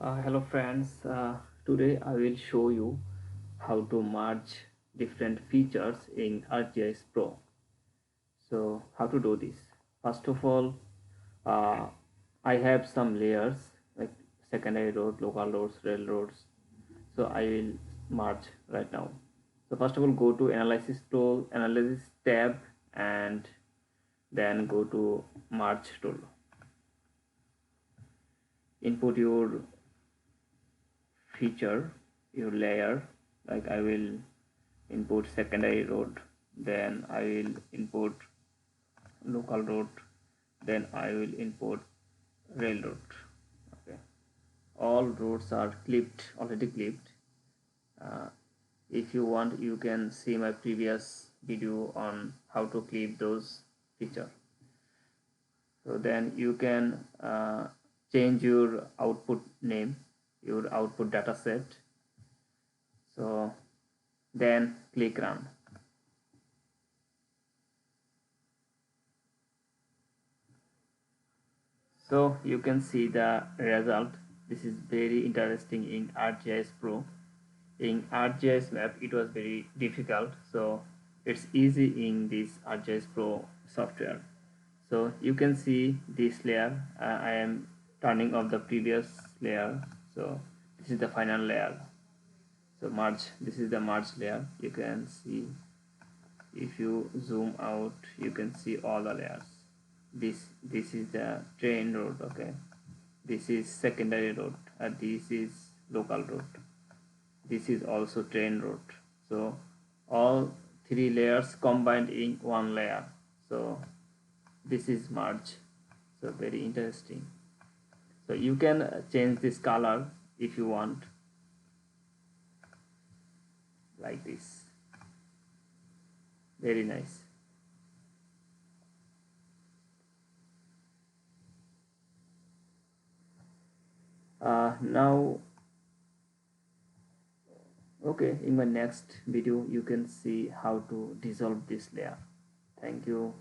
Hello friends, today I will show you how to merge different features in ArcGIS Pro. So how to do this? First of all, uh, I have some layers like secondary road, local roads, railroads. So I will merge right now. So first of all, go to Analysis tool, Analysis tab, and then go to Merge tool. Input your feature, your layer, like I will input secondary road, then I will input local road, then I will input railroad. Okay, all roads are clipped, already clipped. uh, if you want, you can see my previous video on how to clip those feature. So then you can change your output name, your output data set. So then click run. So you can see the result. This is very interesting in ArcGIS Pro. In ArcGIS Map it was very difficult, so it's easy in this ArcGIS Pro software. So you can see this layer. I am turning off the previous layer, so this is the final layer. So merge, this is the merge layer. You can see, if you zoom out, you can see all the layers. This is the train road. Okay, this is secondary road, and this is local road, this is also train road. So all three layers combined in one layer. So this is merge. So very interesting. So you can change this color if you want, like this. Very nice. Now, okay, in my next video you can see how to dissolve this layer. Thank you.